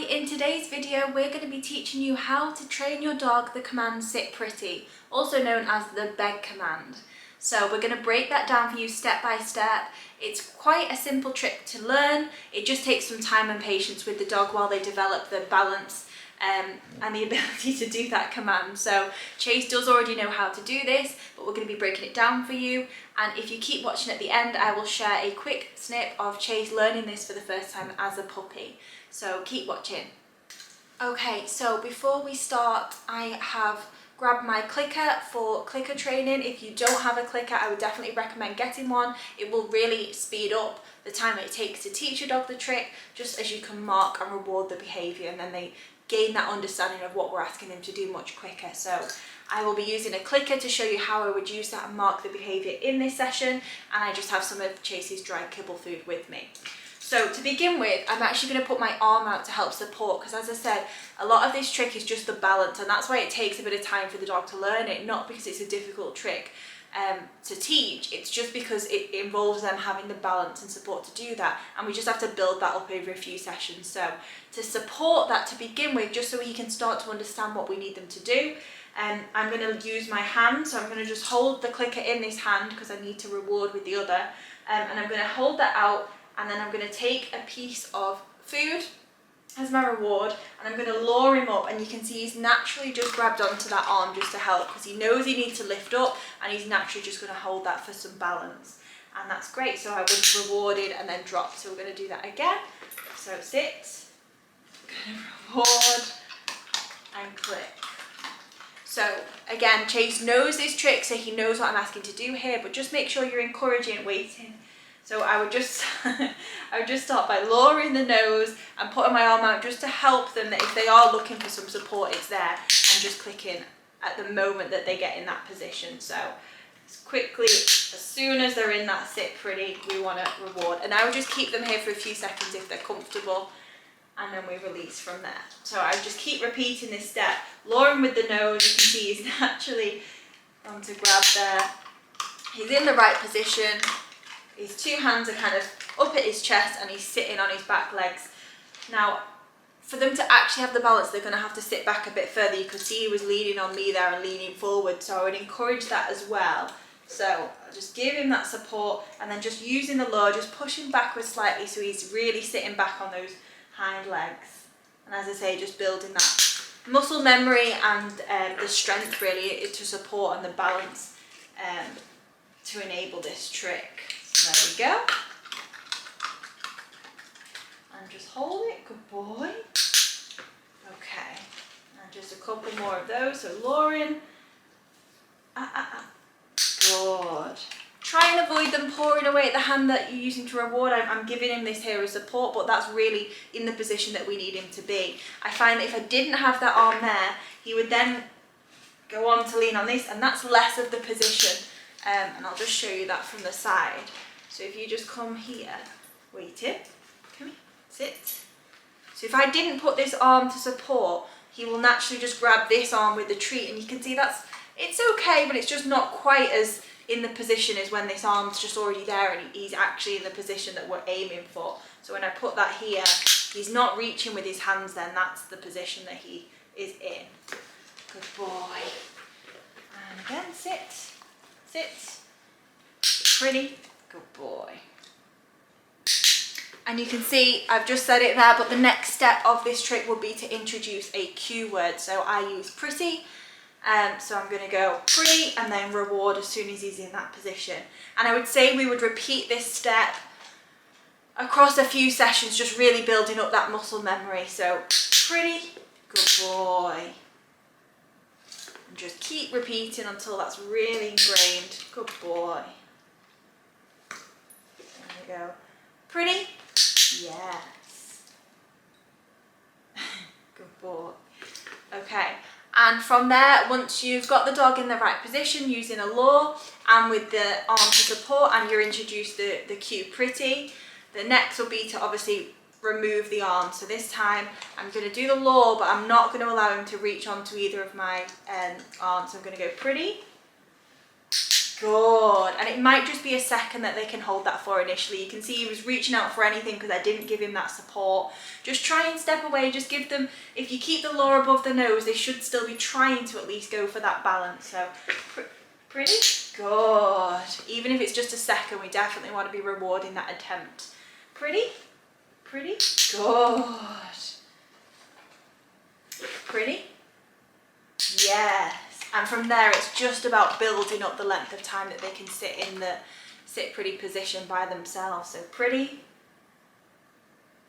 Hi, in today's video we're going to be teaching you how to train your dog the command sit pretty, also known as the beg command. So we're going to break that down for you step by step. It's quite a simple trick to learn. It just takes some time and patience with the dog while they develop the balance and the ability to do that command. So Chase does already know how to do this, but we're going to be breaking it down for you. And if you keep watching at the end, I will share a quick snip of Chase learning this for the first time as a puppy. So keep watching. Okay, so before we start, I have grabbed my clicker for clicker training. If you don't have a clicker, I would definitely recommend getting one. It will really speed up the time it takes to teach your dog the trick, just as you can mark and reward the behaviour, and then they gain that understanding of what we're asking them to do much quicker. So I will be using a clicker to show you how I would use that and mark the behaviour in this session, and I just have some of Chase's dry kibble food with me. So to begin with, I'm actually going to put my arm out to help support, because as I said, a lot of this trick is just the balance, and that's why it takes a bit of time for the dog to learn it, not because it's a difficult trick to teach. It's just because it involves them having the balance and support to do that, and we just have to build that up over a few sessions. So to support that to begin with, just so he can start to understand what we need them to do, I'm going to use my hand. So I'm going to just hold the clicker in this hand because I need to reward with the other, and I'm going to hold that out, and then I'm going to take a piece of food as my reward, and I'm going to lure him up, and you can see he's naturally just grabbed onto that arm just to help, because he knows he needs to lift up, and he's naturally just going to hold that for some balance, and that's great. So I was rewarded and then dropped. So we're going to do that again. So sit, reward, and click. So again, Chase knows this trick, so he knows what I'm asking to do here, but just make sure you're encouraging waiting. So I would just start by lowering the nose and putting my arm out just to help them, that if they are looking for some support, it's there, and just clicking at the moment that they get in that position. So as quickly, as soon as they're in that sit pretty, we want to reward. And I would just keep them here for a few seconds if they're comfortable, and then we release from there. So I just keep repeating this step, lowering with the nose. You can see he's naturally on to grab there. He's in the right position. His two hands are kind of up at his chest, and he's sitting on his back legs. Now, for them to actually have the balance, they're going to have to sit back a bit further. You could see he was leaning on me there and leaning forward, so I would encourage that as well. So I'll just give him that support, and then just using the lure, just pushing backwards slightly so he's really sitting back on those hind legs. And as I say, just building that muscle memory and the strength really to support and the balance to enable this trick. There we go. And just hold it, good boy. Okay, and just a couple more of those, so luring. Good. Try and avoid them pawing away at the hand that you're using to reward. I'm giving him this here as support, but that's really in the position that we need him to be. I find that if I didn't have that arm there, he would then go on to lean on this, and that's less of the position. And I'll just show you that from the side. So if you just come here, waiting, come here, sit. So if I didn't put this arm to support, he will naturally just grab this arm with the treat, and you can see it's okay, but it's just not quite as in the position as when this arm's just already there and he's actually in the position that we're aiming for. So when I put that here, he's not reaching with his hands then, that's the position that he is in. Good boy. And again, sit, pretty. Good boy. And you can see I've just said it there, but the next step of this trick would be to introduce a cue word. So I use pretty, so I'm going to go pretty and then reward as soon as he's in that position. And I would say we would repeat this step across a few sessions, just really building up that muscle memory. So pretty, good boy. And just keep repeating until that's really ingrained. Good boy. There we go. Pretty? Yes. Good boy. Okay, and from there, once you've got the dog in the right position using a lure and with the arm to support, and you're introduced the cue pretty, the next will be to obviously remove the arm. So this time I'm going to do the lure, but I'm not going to allow him to reach onto either of my arms. So I'm going to go pretty, Good. And it might just be a second that they can hold that for initially. You can see he was reaching out for anything because I didn't give him that support. Just try and step away. Just give them, if you keep the law above the nose, they should still be trying to at least go for that balance. So pretty good. Even if it's just a second, we definitely want to be rewarding that attempt. Pretty good. Pretty. Yes. And from there, it's just about building up the length of time that they can sit in the sit pretty position by themselves. So pretty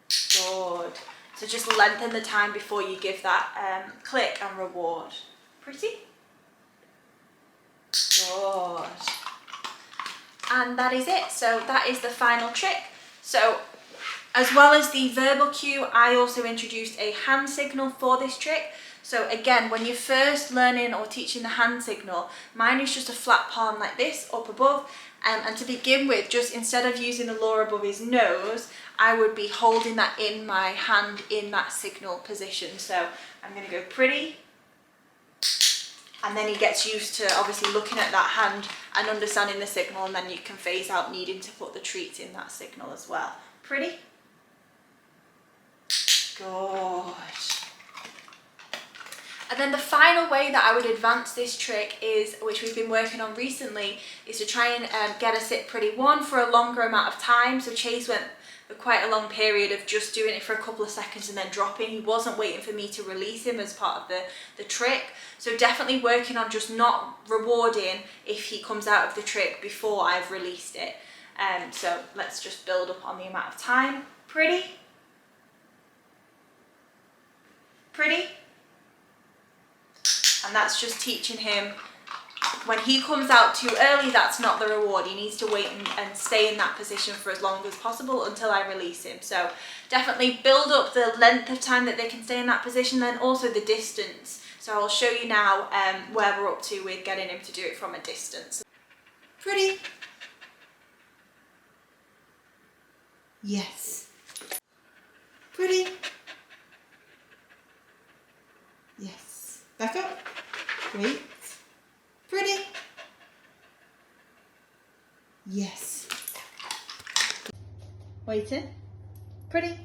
good. So just lengthen the time before you give that click and reward. Pretty good. And that is it. So that is the final trick. So as well as the verbal cue, I also introduced a hand signal for this trick. So again, when you're first learning or teaching the hand signal, mine is just a flat palm like this up above. And to begin with, just instead of using the law above his nose, I would be holding that in my hand in that signal position. So I'm going to go pretty. And then he gets used to obviously looking at that hand and understanding the signal, and then you can phase out needing to put the treats in that signal as well. Pretty. Good. And then the final way that I would advance this trick is, which we've been working on recently, is to try and get a sit pretty one for a longer amount of time. So Chase went for quite a long period of just doing it for a couple of seconds and then dropping. He wasn't waiting for me to release him as part of the trick. So definitely working on just not rewarding if he comes out of the trick before I've released it. So let's just build up on the amount of time. Pretty. Pretty. And that's just teaching him, when he comes out too early, that's not the reward. He needs to wait and stay in that position for as long as possible until I release him. So definitely build up the length of time that they can stay in that position, then also the distance. So I'll show you now where we're up to with getting him to do it from a distance. Pretty. Yes. Pretty. Yes. Back up. Great. Pretty. Yes. Waiting. Pretty.